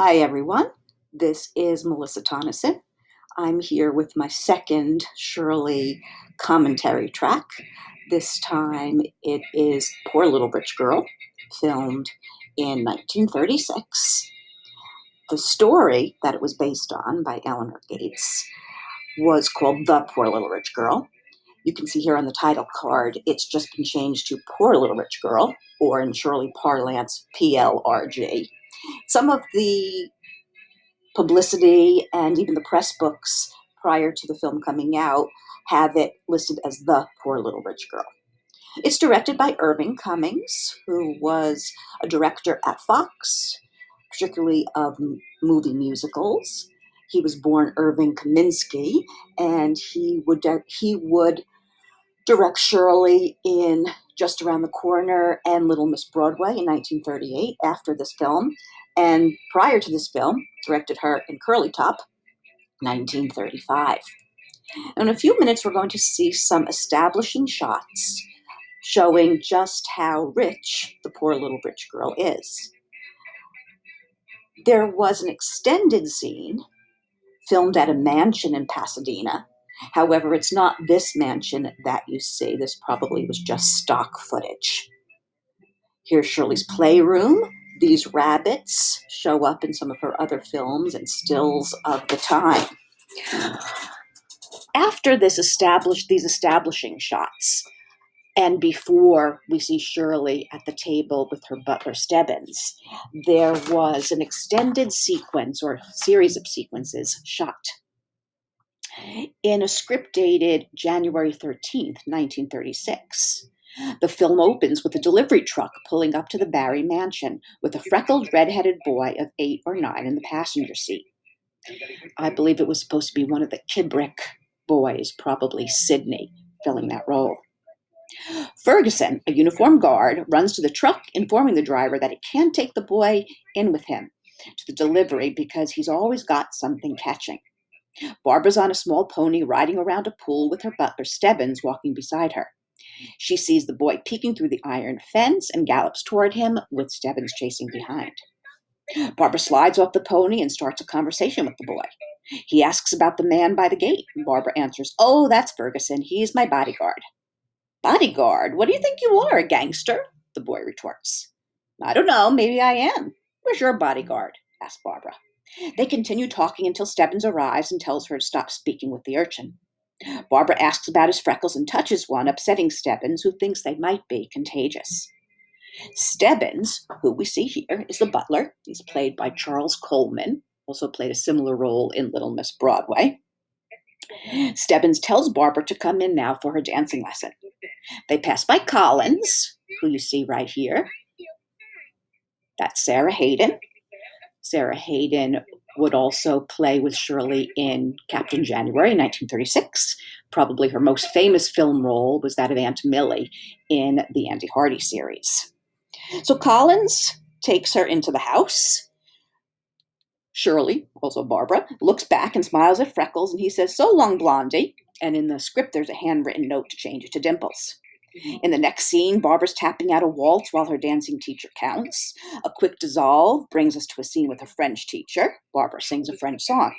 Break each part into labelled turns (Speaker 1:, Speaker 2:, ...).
Speaker 1: Hi, everyone. This is Melissa Tonneson. I'm here with my second Shirley commentary track. This time it is Poor Little Rich Girl, filmed in 1936. The story that it was based on by Eleanor Gates was called The Poor Little Rich Girl. You can see here on the title card, it's just been changed to Poor Little Rich Girl, or in Shirley parlance, PLRG. Some of the publicity and even the press books prior to the film coming out have it listed as The Poor Little Rich Girl. It's directed by Irving Cummings, who was a director at Fox, particularly of movie musicals. He was born Irving Kaminsky, and he would direct Shirley in Just Around the Corner and Little Miss Broadway in 1938 after this film. And prior to this film, directed her in Curly Top, 1935. And in a few minutes, we're going to see some establishing shots showing just how rich the poor little rich girl is. There was an extended scene filmed at a mansion in Pasadena. However, it's not this mansion that you see. This probably was just stock footage. Here's Shirley's playroom. These rabbits show up in some of her other films and stills of the time. After these establishing shots, and before we see Shirley at the table with her butler Stebbins, there was an extended sequence or series of sequences shot in a script dated January 13th, 1936. The film opens with a delivery truck pulling up to the Barry mansion with a freckled, red-headed boy of 8 or 9 in the passenger seat. I believe it was supposed to be one of the Kibrick boys, probably Sidney, filling that role. Ferguson, a uniformed guard, runs to the truck, informing the driver that he can't take the boy in with him to the delivery because he's always got something catching. Barbara's on a small pony riding around a pool with her butler Stebbins walking beside her. She sees the boy peeking through the iron fence and gallops toward him, with Stebbins chasing behind. Barbara slides off the pony and starts a conversation with the boy. He asks about the man by the gate. Barbara answers, "Oh, that's Ferguson. He's my bodyguard." "Bodyguard? What do you think you are, a gangster?" the boy retorts. "I don't know. Maybe I am. Where's your bodyguard?" asks Barbara. They continue talking until Stebbins arrives and tells her to stop speaking with the urchin. Barbara asks about his freckles and touches one, upsetting Stebbins, who thinks they might be contagious. Stebbins, who we see here, is the butler. He's played by Charles Coleman, also played a similar role in Little Miss Broadway. Stebbins tells Barbara to come in now for her dancing lesson. They pass by Collins, who you see right here. That's Sarah Hayden. Sarah Hayden would also play with Shirley in Captain January, 1936. Probably her most famous film role was that of Aunt Millie in the Andy Hardy series. So Collins takes her into the house. Shirley, also Barbara, looks back and smiles at Freckles, and he says, "So long, Blondie." And in the script, there's a handwritten note to change it to Dimples. In the next scene, Barbara's tapping out a waltz while her dancing teacher counts. A quick dissolve brings us to a scene with a French teacher. Barbara sings a French song.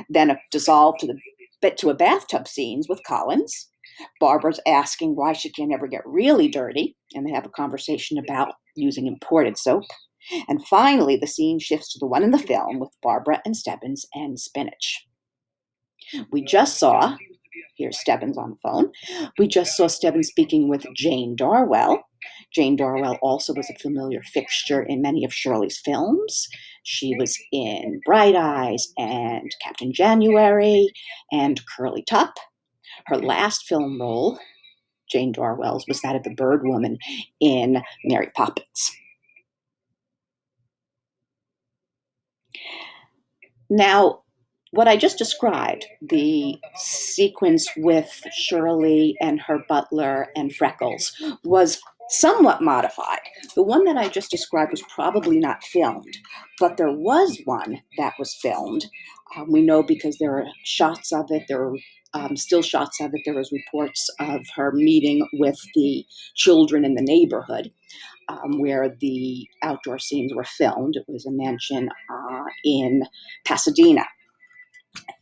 Speaker 1: Then a dissolve to a bathtub scenes with Collins. Barbara's asking why she can't ever get really dirty, and they have a conversation about using imported soap. And finally, the scene shifts to the one in the film with Barbara and Stebbins and Spinach. We just saw, here's Stebbins on the phone, we just saw Stebbins speaking with Jane Darwell. Jane Darwell also was a familiar fixture in many of Shirley's films. She was in Bright Eyes and Captain January and Curly Top. Her last film role, Jane Darwell's, was that of the Bird Woman in Mary Poppins. Now, what I just described, the sequence with Shirley and her butler and Freckles, was somewhat modified. The one that I just described was probably not filmed, but there was one that was filmed. We know because there are shots of it. There are still shots of it. There was reports of her meeting with the children in the neighborhood where the outdoor scenes were filmed. It was a mansion in Pasadena.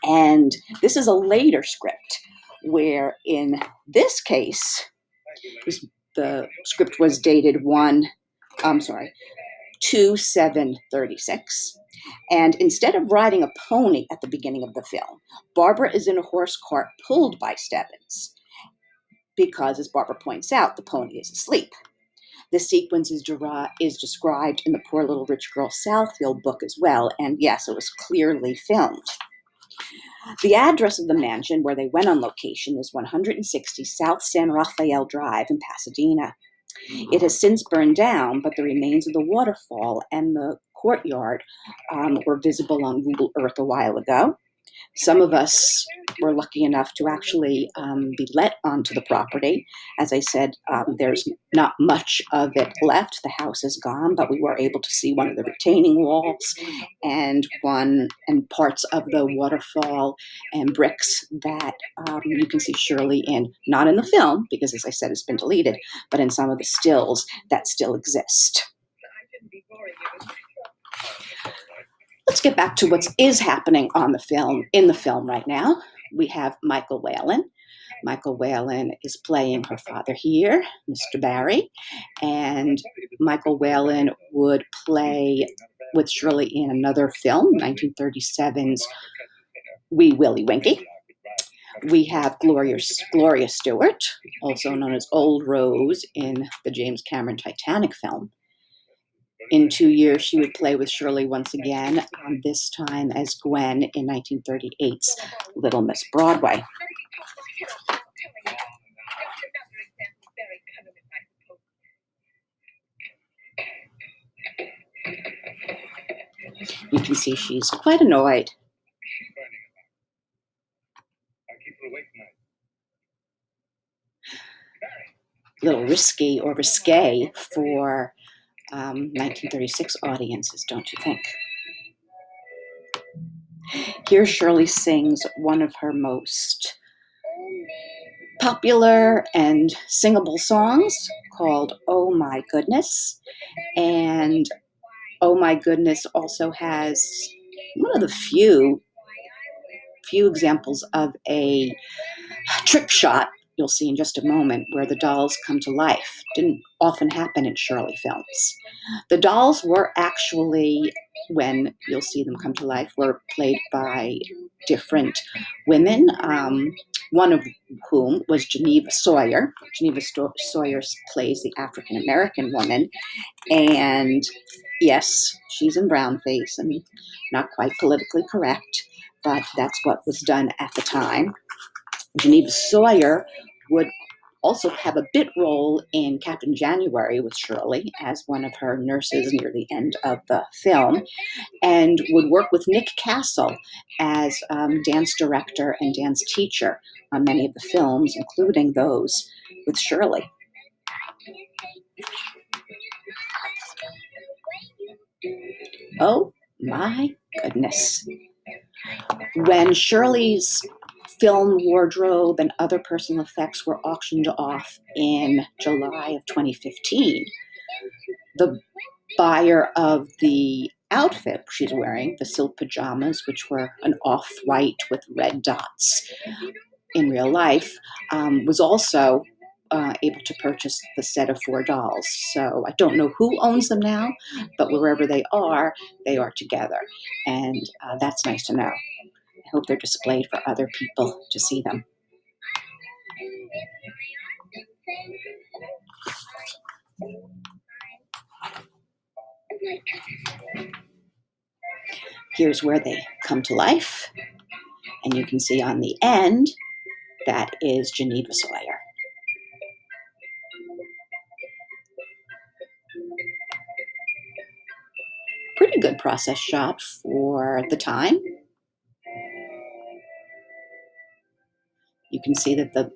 Speaker 1: And this is a later script where in this case, the script was dated 2/7/36. And instead of riding a pony at the beginning of the film, Barbara is in a horse cart pulled by Stebbins because, as Barbara points out, the pony is asleep. This sequence is described in the Poor Little Rich Girl Southfield book as well, and yes, it was clearly filmed. The address of the mansion where they went on location is 160 South San Rafael Drive in Pasadena. It has since burned down, but the remains of the waterfall and the courtyard were visible on Google Earth a while ago. Some of us were lucky enough to actually be let onto the property. As I said, there's not much of it left. The house is gone, but we were able to see one of the retaining walls and parts of the waterfall and bricks that you can see Shirley in, not in the film, because as I said, it's been deleted, but in some of the stills that still exist. Let's get back to what is happening in the film right now. We have Michael Whalen. Michael Whalen is playing her father here, Mr. Barry, and Michael Whalen would play with Shirley in another film, 1937's Wee Willie Winkie. We have Gloria Stewart, also known as Old Rose in the James Cameron Titanic film. In 2 years, she would play with Shirley once again, this time as Gwen in 1938's Little Miss Broadway. You can see she's quite annoyed. A little risky or risque for 1936 audiences, don't you think? Here Shirley sings one of her most popular and singable songs called Oh My Goodness. And Oh My Goodness also has one of the few examples of a trick shot you'll see in just a moment where the dolls come to life. Didn't often happen in Shirley films. The dolls were actually, when you'll see them come to life, were played by different women, one of whom was Geneva Sawyer. Geneva Sawyer plays the African-American woman, and yes, she's in brownface and not quite politically correct, but that's what was done at the time. Geneva Sawyer would also have a bit role in Captain January with Shirley as one of her nurses near the end of the film, and would work with Nick Castle as dance director and dance teacher on many of the films, including those with Shirley. Oh my goodness. When Shirley's film wardrobe and other personal effects were auctioned off in July of 2015, the buyer of the outfit she's wearing, the silk pajamas, which were an off-white with red dots in real life, was also able to purchase the set of 4 dolls. So I don't know who owns them now, but wherever they are together. And that's nice to know. I hope they're displayed for other people to see them. Here's where they come to life. And you can see on the end, that is Geneva Sawyer. Pretty good process shot for the time. You can see that the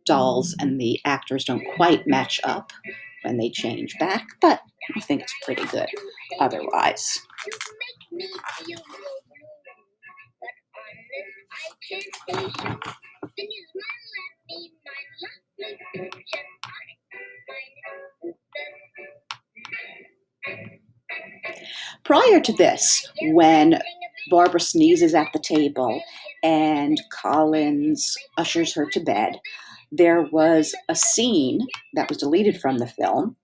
Speaker 1: dolls and the actors don't quite match up when they change back, but I think it's pretty good otherwise. Prior to this, when Barbara sneezes at the table and Collins ushers her to bed, there was a scene that was deleted from the film.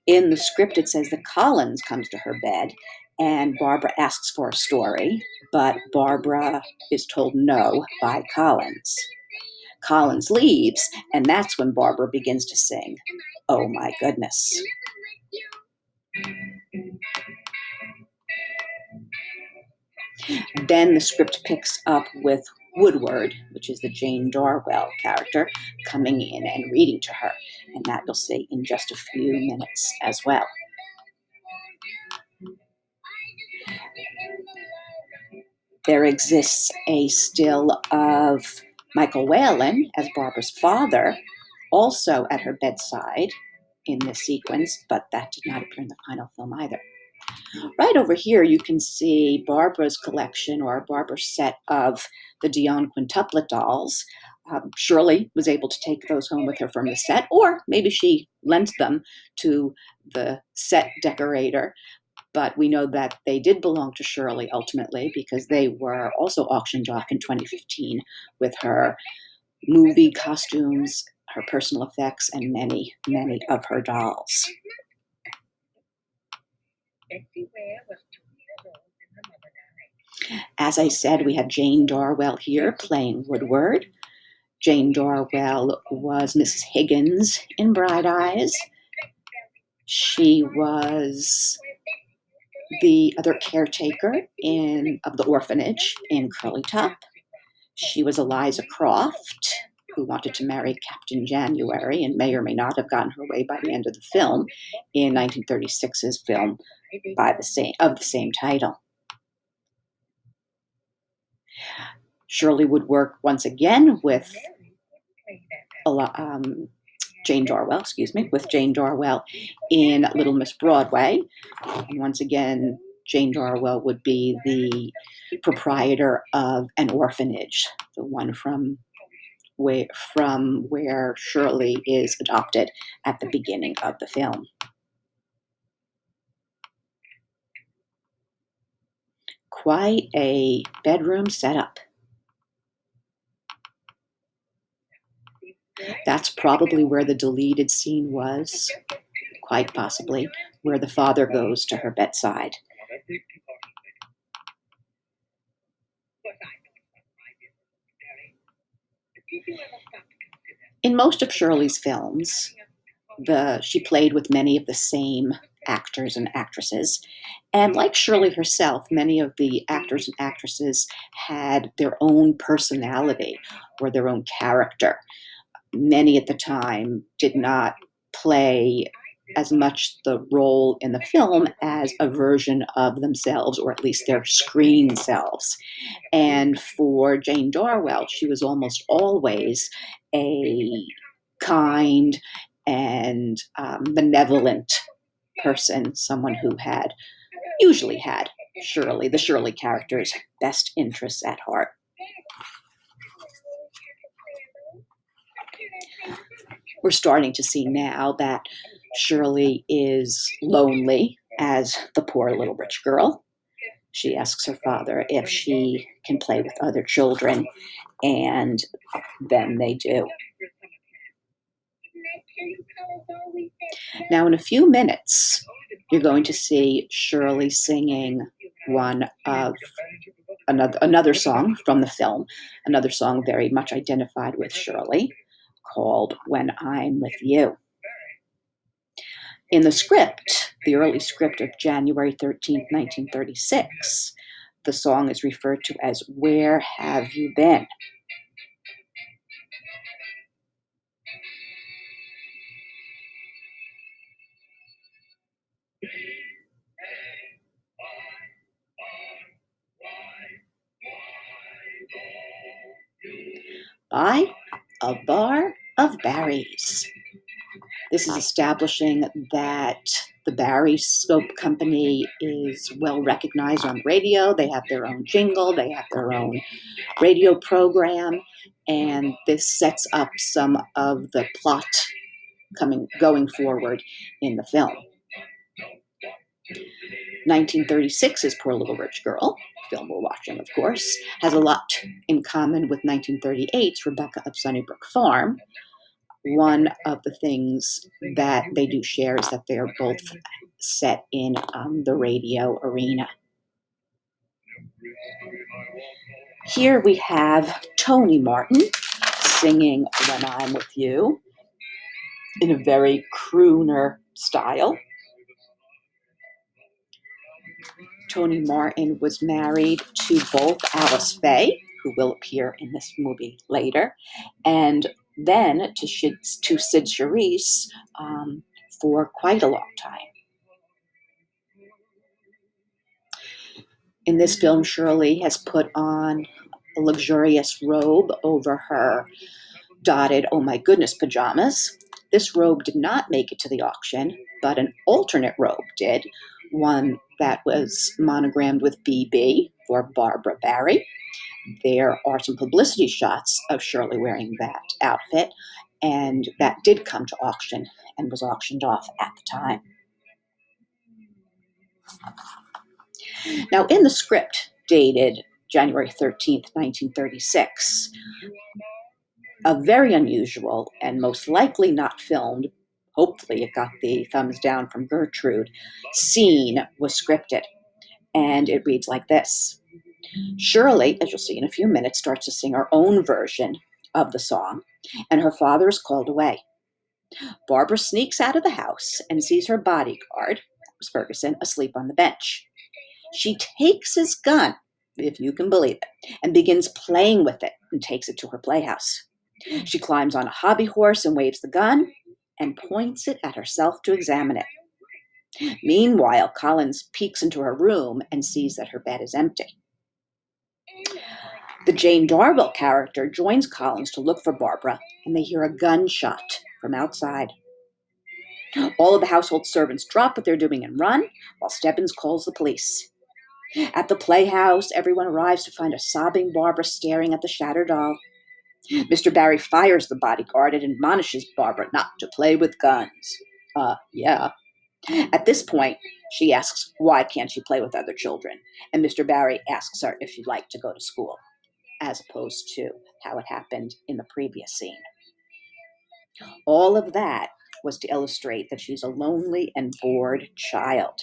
Speaker 1: In the script, it says that Collins comes to her bed and Barbara asks for a story, but Barbara is told no by Collins. Collins leaves, and that's when Barbara begins to sing, "Oh My Goodness." Then the script picks up with Woodward, which is the Jane Darwell character, coming in and reading to her. And that you'll see in just a few minutes as well. There exists a still of Michael Whalen as Barbara's father, also at her bedside in this sequence, but that did not appear in the final film either. Right over here, you can see Barbara's collection or Barbara's set of the Dionne quintuplet dolls. Shirley was able to take those home with her from the set, or maybe she lent them to the set decorator. But we know that they did belong to Shirley ultimately because they were also auctioned off in 2015 with her movie costumes, her personal effects, and many, many of her dolls. As I said, we have Jane Darwell here playing Woodward. Jane Darwell was Mrs. Higgins in Bright Eyes. She was the other caretaker of the orphanage in Curly Top. She was Eliza Croft, who wanted to marry Captain January and may or may not have gotten her way by the end of the film in 1936's film of the same title. Shirley would work once again with Jane Darwell, in Little Miss Broadway. And once again, Jane Darwell would be the proprietor of an orphanage, the one from where Shirley is adopted at the beginning of the film. Quite a bedroom setup. That's probably where the deleted scene was, quite possibly, where the father goes to her bedside. In most of Shirley's films, she played with many of the same actors and actresses. And like Shirley herself, many of the actors and actresses had their own personality or their own character. Many at the time did not play as much the role in the film as a version of themselves, or at least their screen selves. And for Jane Darwell, she was almost always a kind and benevolent person, someone who usually had the Shirley character's best interests at heart. We're starting to see now that Shirley is lonely as the poor little rich girl. She asks her father if she can play with other children, and then they do. Now, in a few minutes, you're going to see Shirley singing another song from the film, another song very much identified with Shirley, called "When I'm With You." In the script, the early script of January 13th, 1936, the song is referred to as "Where Have You Been?" By a bar of Barry's. This is establishing that the Barry Scope Company is well recognized on radio. They have their own jingle, they have their own radio program, and this sets up some of the plot going forward in the film. 1936's Poor Little Rich Girl, film we're watching, of course, has a lot in common with 1938's Rebecca of Sunnybrook Farm. One of the things that they do share is that they are both set in the radio arena. Here we have Tony Martin singing When I'm With You in a very crooner style. Tony Martin was married to both Alice Faye, who will appear in this movie later, and then to Sid Charisse for quite a long time. In this film, Shirley has put on a luxurious robe over her dotted, oh my goodness, pajamas. This robe did not make it to the auction, but an alternate robe did, one that was monogrammed with BB for Barbara Barry. There are some publicity shots of Shirley wearing that outfit, and that did come to auction and was auctioned off at the time. Now, in the script dated January 13th, 1936, a very unusual and most likely not filmed, hopefully it got the thumbs down from Gertrude, scene was scripted. And it reads like this. Shirley, as you'll see in a few minutes, starts to sing her own version of the song, and her father is called away. Barbara sneaks out of the house and sees her bodyguard, that was Ferguson, asleep on the bench. She takes his gun, if you can believe it, and begins playing with it and takes it to her playhouse. She climbs on a hobby horse and waves the gun and points it at herself to examine it. Meanwhile, Collins peeks into her room and sees that her bed is empty. The Jane Darwell character joins Collins to look for Barbara, and they hear a gunshot from outside. All of the household servants drop what they're doing and run, while Stebbins calls the police. At the playhouse, everyone arrives to find a sobbing Barbara staring at the shattered doll. Mr. Barry fires the bodyguard and admonishes Barbara not to play with guns. Yeah. At this point, she asks why can't she play with other children, and Mr. Barry asks her if she'd like to go to school, as opposed to how it happened in the previous scene. All of that was to illustrate that she's a lonely and bored child.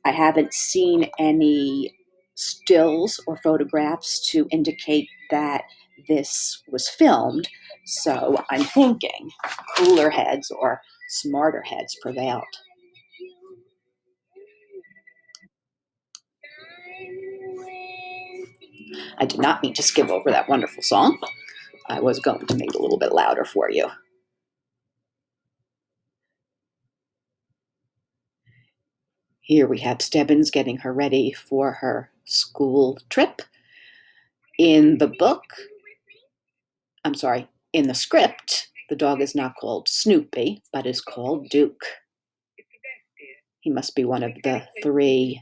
Speaker 1: I haven't seen any stills or photographs to indicate that this was filmed, so I'm thinking cooler heads or smarter heads prevailed. I did not mean to skip over that wonderful song. I was going to make it a little bit louder for you. Here we have Stebbins getting her ready for her school trip. In the script, the dog is not called Snoopy, but is called Duke. He must be one of the 3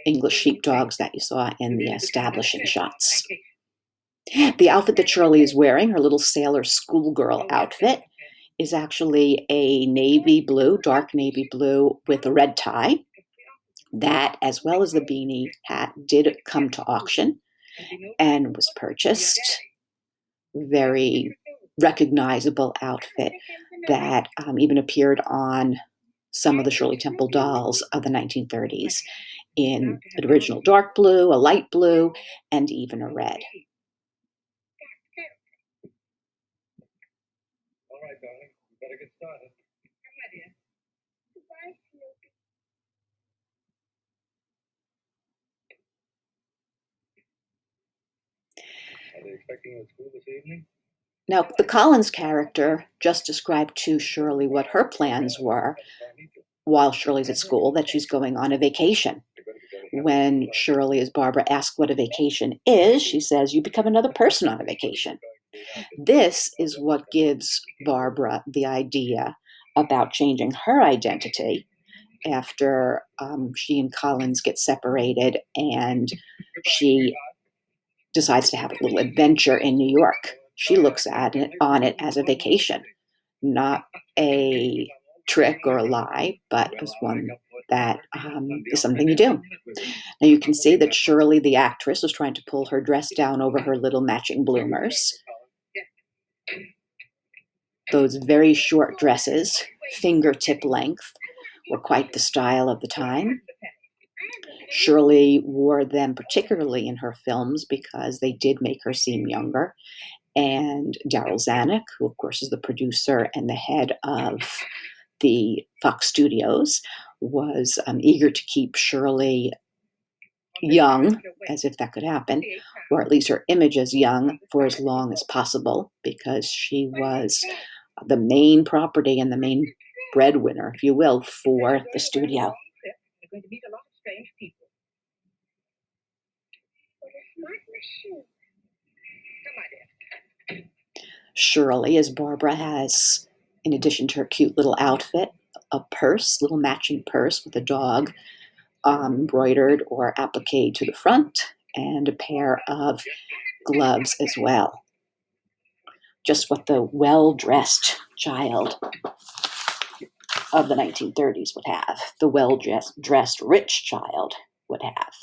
Speaker 1: English sheepdogs that you saw in the establishing shots. The outfit that Shirley is wearing, her little sailor schoolgirl outfit, is actually a dark navy blue with a red tie. That, as well as the beanie hat, did come to auction and was purchased. Very recognizable outfit that even appeared on some of the Shirley Temple dolls of the 1930s in an original dark blue, a light blue, and even a red. All right, darling, you better get started. Are they expecting you at school this evening? Now, the Collins character just described to Shirley what her plans were while Shirley's at school, that she's going on a vacation. When Shirley, as Barbara, asks what a vacation is, she says, you become another person on a vacation. This is what gives Barbara the idea about changing her identity after she and Collins get separated and she decides to have a little adventure in New York. She looks on it as a vacation, not a trick or a lie, but as one that is something you do. Now you can see that Shirley, the actress, was trying to pull her dress down over her little matching bloomers. Those very short dresses, fingertip length, were quite the style of the time. Shirley wore them particularly in her films because they did make her seem younger. And Darryl Zanuck, who of course is the producer and the head of the Fox Studios, was eager to keep Shirley young, as if that could happen, or at least her image as young for as long as possible, because she was the main property and the main breadwinner, if you will, for the studio. Shirley, as Barbara, has, in addition to her cute little outfit, a purse, little matching purse with a dog embroidered or appliqued to the front, and a pair of gloves as well. Just what the well-dressed child of the 1930s would have. The well-dressed rich child would have.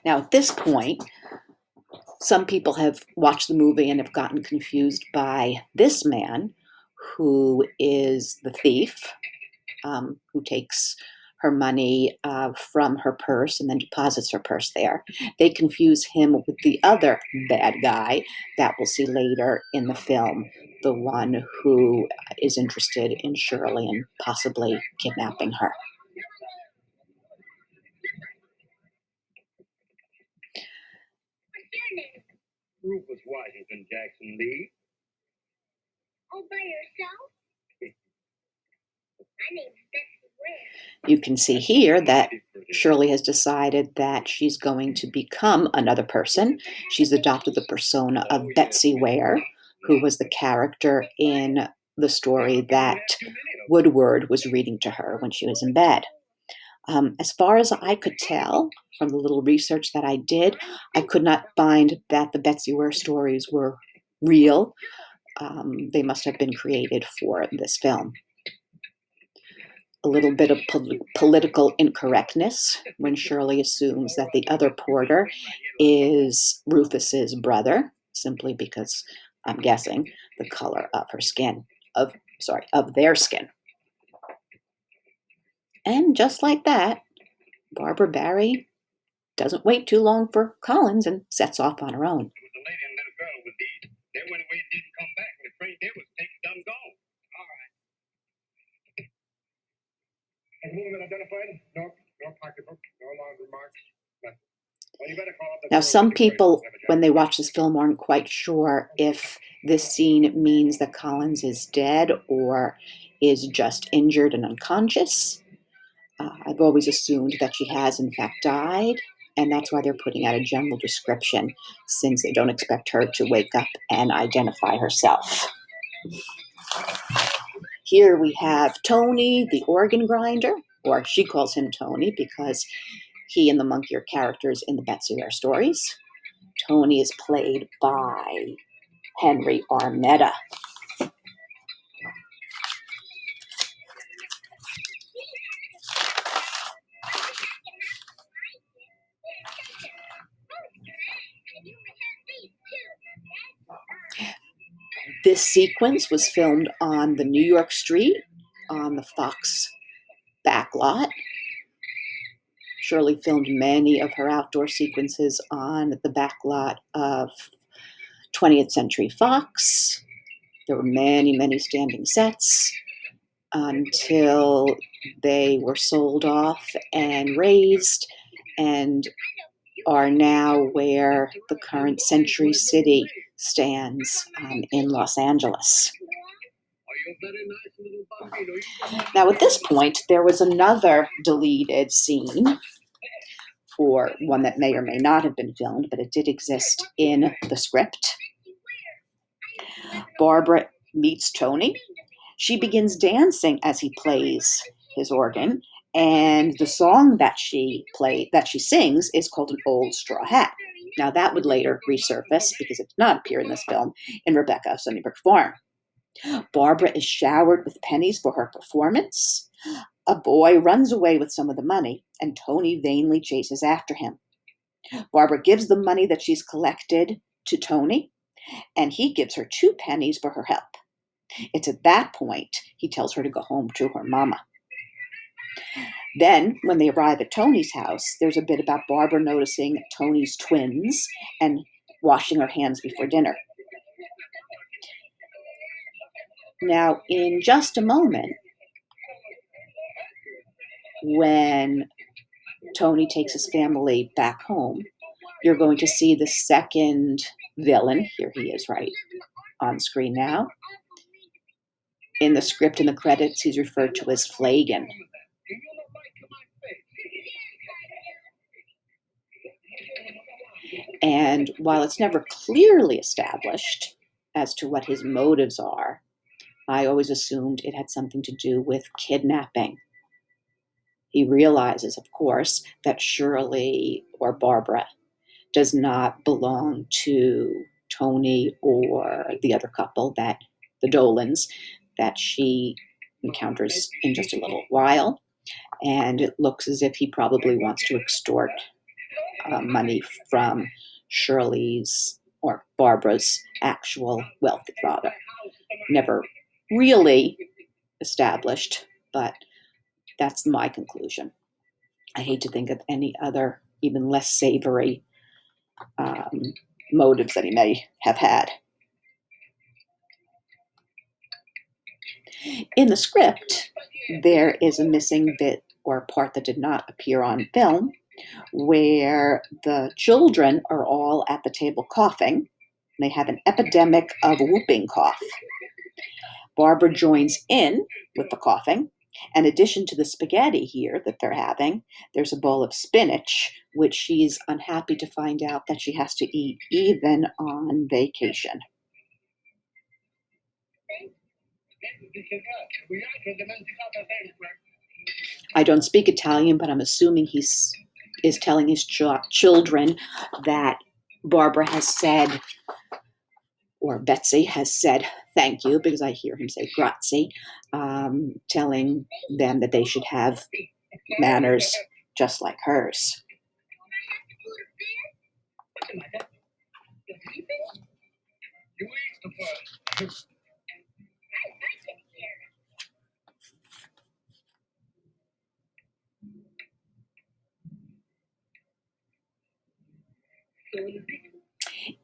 Speaker 1: Now, at this point, some people have watched the movie and have gotten confused by this man, who is the thief, who takes her money from her purse and then deposits her purse there. They confuse him with the other bad guy that we'll see later in the film, the one who is interested in Shirley and possibly kidnapping her.
Speaker 2: Rufus Washington Jackson Lee. All by yourself? My name's Betsy Ware.
Speaker 1: You can see here that Shirley has decided that she's going to become another person. She's adopted the persona of Betsy Ware, who was the character in the story that Woodward was reading to her when she was in bed. As far as I could tell from the little research that I did, I could not find that the Betsy Ware stories were real. They must have been created for this film. A little bit of political incorrectness when Shirley assumes that the other porter is Rufus's brother, simply because, I'm guessing, the color of her skin, of their skin. And just like that, Barbara Barrie doesn't wait too long for Collins and sets off on her own.
Speaker 2: It was a lady and little girl with these. They went away and didn't come back. The train there was taken, done, gone. All right. Has the woman been identified? No pocketbook, no laundry marks, nothing. Well, you better call up the
Speaker 1: Now, some people, when they watch this film, aren't quite sure if this scene means that Collins is dead or is just injured and unconscious. I've always assumed that she has, in fact, died, and that's why they're putting out a general description, since they don't expect her to wake up and identify herself. Here we have Tony, the organ grinder, or she calls him Tony because he and the monkey are characters in the Betsy Ware stories. Tony is played by Henry Armetta. This sequence was filmed on the New York street on the Fox backlot. Shirley filmed many of her outdoor sequences on the backlot of 20th Century Fox. There were many, many standing sets until they were sold off and raised and are now where the current Century City stands in Los Angeles. Now, at this point, there was another deleted scene, for one that may or may not have been filmed, but it did exist in the script. Barbara meets Tony. She begins dancing as he plays his organ, and the song that she sings is called An Old Straw Hat. Now, that would later resurface, because it did not appear in this film, in Rebecca of Sunnybrook Farm. Barbara is showered with pennies for her performance. A boy runs away with some of the money, and Tony vainly chases after him. Barbara gives the money that she's collected to Tony, and he gives her 2 pennies for her help. It's at that point he tells her to go home to her mama. Then, when they arrive at Tony's house, there's a bit about Barbara noticing Tony's twins and washing her hands before dinner. Now, in just a moment, when Tony takes his family back home, you're going to see the second villain. Here he is right on screen now. In the script and the credits, he's referred to as Flagon. And while it's never clearly established as to what his motives are, I always assumed it had something to do with kidnapping. He realizes, of course, that Shirley, or Barbara, does not belong to Tony or the other couple, that the Dolans, that she encounters in just a little while. And it looks as if he probably wants to extort money from Shirley's or Barbara's actual wealthy father. Never really established, but that's my conclusion. I hate to think of any other, even less savory motives that he may have had. In the script, there is a missing bit or part that did not appear on film, where the children are all at the table coughing. They have an epidemic of whooping cough. Barbara joins in with the coughing. In addition to the spaghetti here that they're having, there's a bowl of spinach, which she's unhappy to find out that she has to eat even on vacation. I don't speak Italian, but I'm assuming he is telling his children that Barbara has said, or Betsy has said, thank you, because I hear him say grazie, telling them that they should have manners just like hers.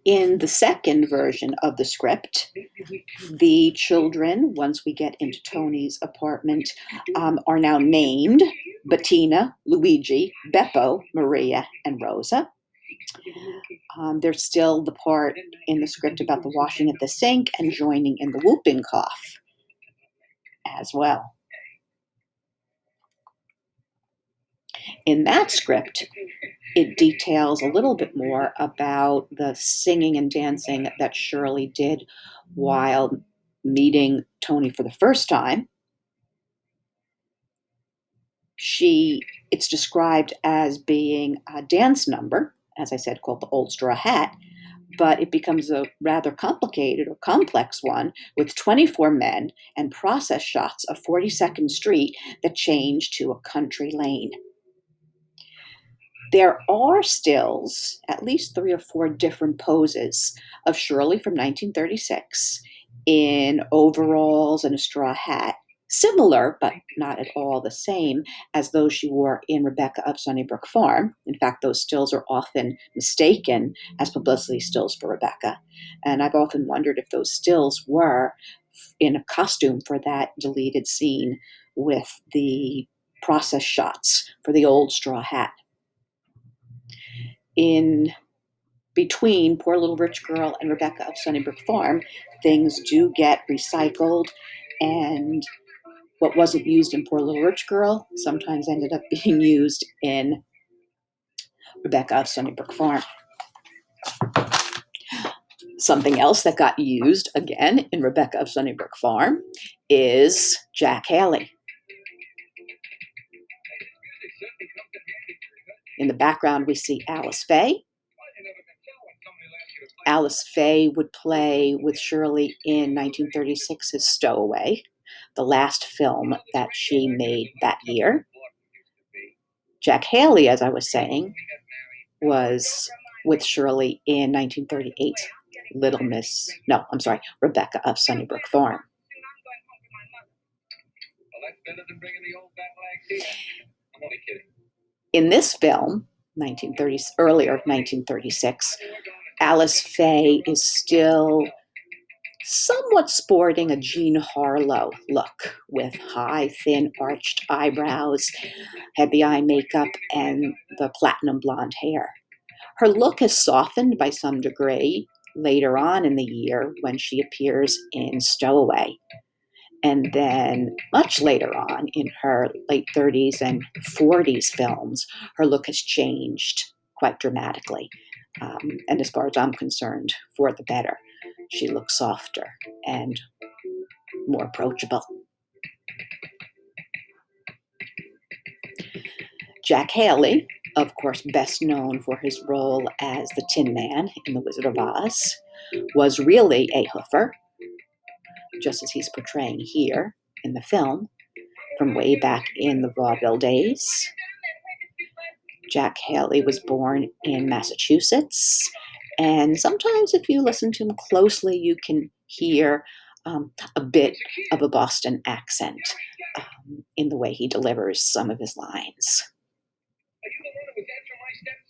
Speaker 1: In the second version of the script, the children, once we get into Tony's apartment, are now named Bettina, Luigi, Beppo, Maria, and Rosa. There's still the part in the script about the washing at the sink and joining in the whooping cough as well. In that script, it details a little bit more about the singing and dancing that Shirley did while meeting Tony for the first time. It's described as being a dance number, as I said, called the Old Straw Hat, but it becomes a rather complicated or complex one with 24 men and process shots of 42nd Street that change to a country lane. There are stills, at least 3 or 4 different poses of Shirley from 1936 in overalls and a straw hat, similar but not at all the same as those she wore in Rebecca of Sunnybrook Farm. In fact, those stills are often mistaken as publicity stills for Rebecca. And I've often wondered if those stills were in a costume for that deleted scene with the process shots for the old straw hat. In between Poor Little Rich Girl and Rebecca of Sunnybrook Farm, things do get recycled, and what wasn't used in Poor Little Rich Girl sometimes ended up being used in Rebecca of Sunnybrook Farm. Something else that got used again in Rebecca of Sunnybrook Farm is Jack Haley. In the background, we see Alice Faye. Alice Faye would play with Shirley in 1936's Stowaway, the last film that she made that year. Jack Haley, as I was saying, was with Shirley in 1938's Rebecca of Sunnybrook Farm. In this film, earlier 1936, Alice Faye is still somewhat sporting a Jean Harlow look with high, thin, arched eyebrows, heavy eye makeup, and the platinum blonde hair. Her look has softened by some degree later on in the year when she appears in Stowaway. And then much later on in her late 30s and 40s films, her look has changed quite dramatically. And as far as I'm concerned, for the better. She looks softer and more approachable. Jack Haley, of course best known for his role as the Tin Man in The Wizard of Oz, was really a hoofer, just as he's portraying here in the film, from way back in the vaudeville days. Jack Haley was born in Massachusetts, and sometimes if you listen to him closely, you can hear a bit of a Boston accent in the way he delivers some of his lines.
Speaker 2: Are you the one who was answering my steps?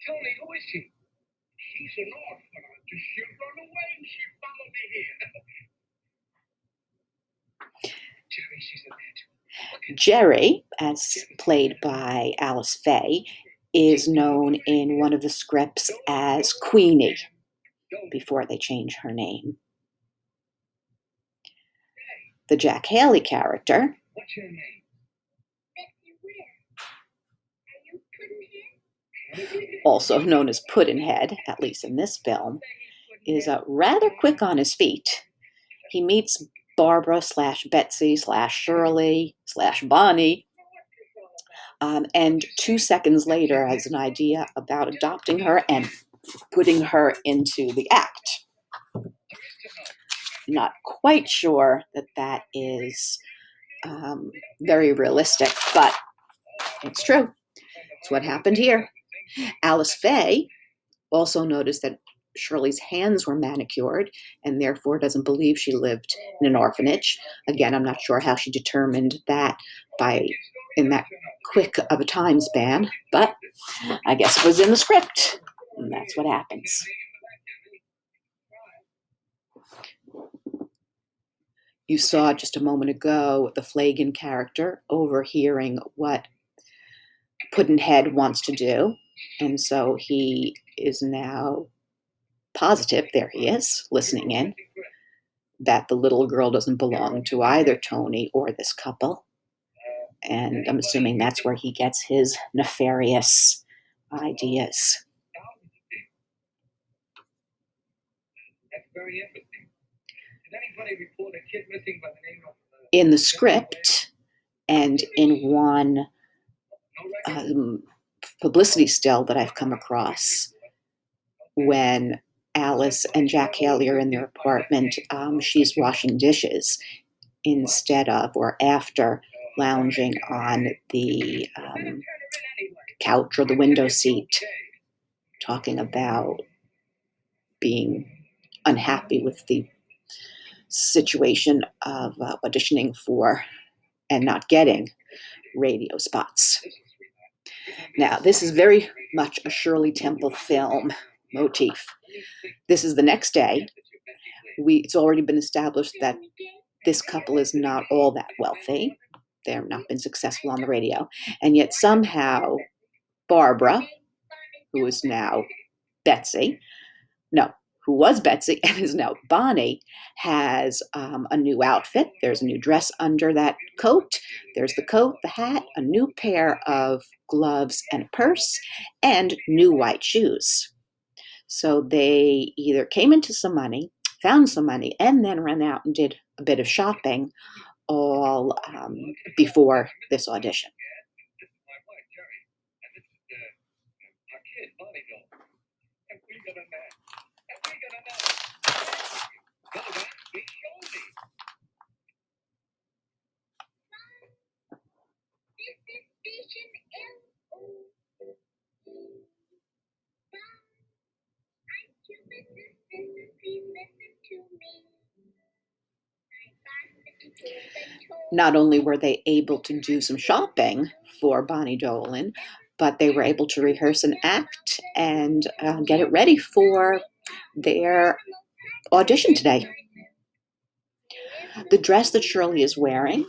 Speaker 2: Tony, who is she? She's an orphan. She'll run away and she followed me here. Jerry, she's a bitch.
Speaker 1: Jerry, as played by Alice Faye, is known in one of the scripts as Queenie before they change her name. The Jack Haley character,
Speaker 2: What's your name?
Speaker 1: also known as Pudd'nhead, at least in this film, is rather quick on his feet. He meets Barbara / Betsy / Shirley / Bonnie, and 2 seconds later has an idea about adopting her and putting her into the act. Not quite sure that is very realistic, but it's true. It's what happened here. Alice Faye also noticed that Shirley's hands were manicured and therefore doesn't believe she lived in an orphanage. Again, I'm not sure how she determined that in that quick of a time span, but I guess it was in the script, and that's what happens. You saw just a moment ago the Flagon character overhearing what Pudd'nhead wants to do, and so he is now positive, there he is, listening in, that the little girl doesn't belong to either Tony or this couple. And I'm assuming that's where he gets his nefarious ideas.
Speaker 2: That's very interesting. Did anybody report a kid missing by the name of...
Speaker 1: In the script and in one publicity still that I've come across, when Alice and Jack Haley are in their apartment, she's washing dishes instead of or after lounging on the couch or the window seat, talking about being unhappy with the situation of auditioning for and not getting radio spots. Now, this is very much a Shirley Temple film motif. This is the next day. It's already been established that this couple is not all that wealthy. They have not been successful on the radio. And yet somehow Barbara, who is now Betsy, who was Betsy and is now Bonnie, has a new outfit. There's a new dress under that coat. There's the coat, the hat, a new pair of gloves and a purse, and new white shoes. So they either came into some money, found some money, and then ran out and did a bit of shopping all before this audition.
Speaker 2: kid, Bonnie Joe. And we gonna know. And we gonna know. Go back, we show me. This is station L-O-E. I'm Cupid, please listen to me.
Speaker 1: Not only were they able to do some shopping for Bonnie Dolan, but they were able to rehearse an act and get it ready for their audition today. The dress that Shirley is wearing,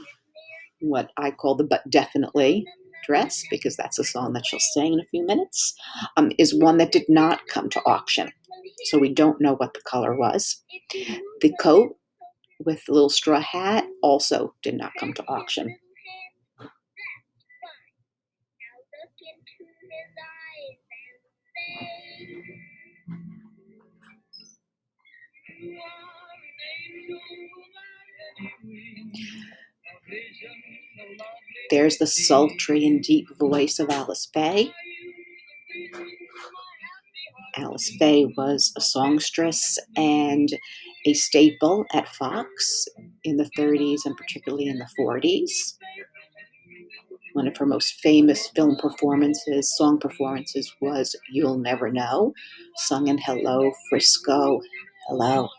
Speaker 1: what I call the But Definitely dress, because that's a song that she'll sing in a few minutes, is one that did not come to auction. So we don't know what the color was. The coat with the little straw hat also did not come to auction. There's the sultry and deep voice of Alice Faye. Alice Faye was a songstress and a staple at Fox in the 30s and particularly in the 40s. One of her most famous song performances was You'll Never Know, sung in Hello, Frisco, Hello.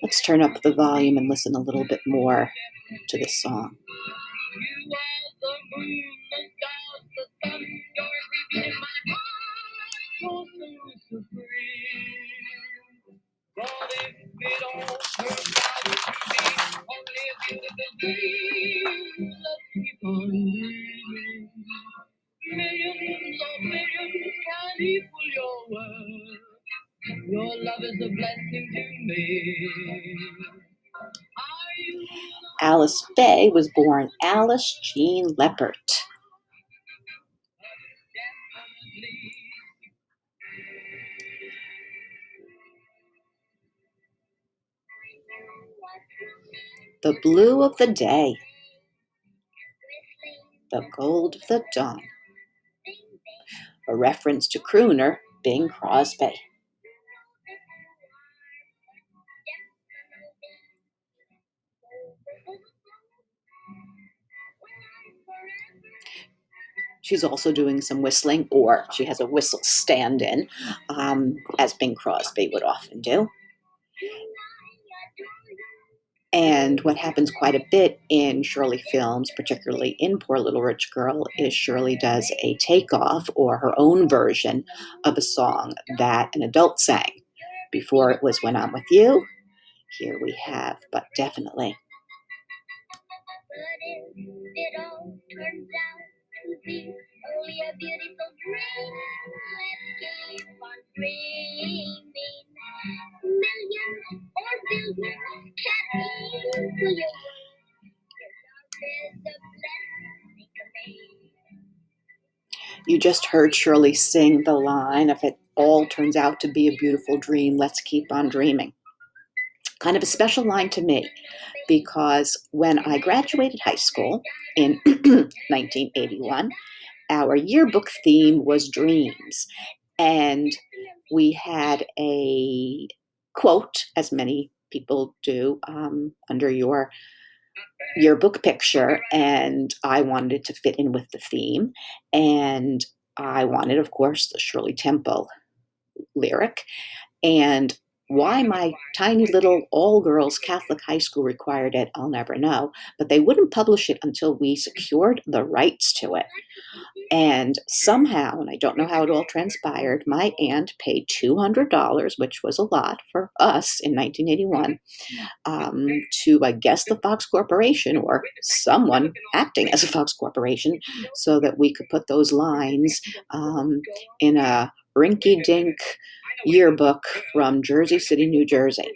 Speaker 1: Let's turn up the volume and listen a little bit more to this song.
Speaker 2: You are the moon, the stars, the sun, you're everything in my heart, you're so supreme. But if it all turns out to be only a beautiful dream, let's keep on dreaming. Millions of millions can't equal your worth. Your love is a blessing to me.
Speaker 1: Alice Faye was born Alice Jean Leppert. The blue of the day, the gold of the dawn, a reference to crooner Bing Crosby. She's also doing some whistling, or she has a whistle stand-in, as Bing Crosby would often do. And what happens quite a bit in Shirley films, particularly in Poor Little Rich Girl, is Shirley does a takeoff or her own version of a song that an adult sang. Before it was When I'm With You, here we have But Definitely.
Speaker 2: But if it all turns out to be only a beautiful dream, let's keep on dreaming. Millions or billions can't equal your worth. Your love is a blessing to me.
Speaker 1: You just heard Shirley sing the line, if it all turns out to be a beautiful dream, let's keep on dreaming. Kind of a special line to me, because when I graduated high school in 1981, our yearbook theme was dreams. And we had a quote, as many people do, under your yearbook picture, and I wanted it to fit in with the theme. And I wanted, of course, the Shirley Temple lyric. And why my tiny little all-girls Catholic high school required it, I'll never know. But they wouldn't publish it until we secured the rights to it. And somehow, and I don't know how it all transpired, my aunt paid $200, which was a lot for us in 1981, to, I guess, the Fox Corporation or someone acting as a Fox Corporation, so that we could put those lines in a rinky-dink yearbook from Jersey City, New Jersey.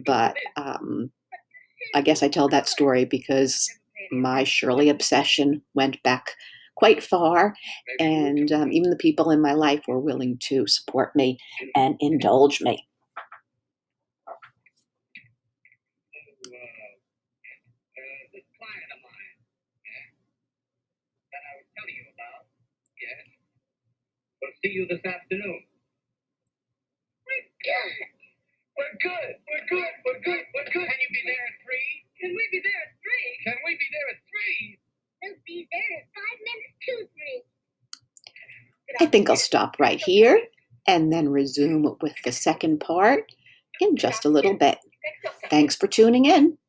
Speaker 1: But I guess I tell that story because my Shirley obsession went back quite far, and even the people in my life were willing to support me and indulge me.
Speaker 2: This client of mine, that I was telling you about, yes. We'll see you this afternoon. We're good. We're good. We're good. We're good. We're good. Can you be there at 3? Can we be there at 3? Can we be there at 3? We'll be there at 5 minutes to 3.
Speaker 1: I think I'll stop right here and then resume with the second part in just a little bit. Thanks for tuning in.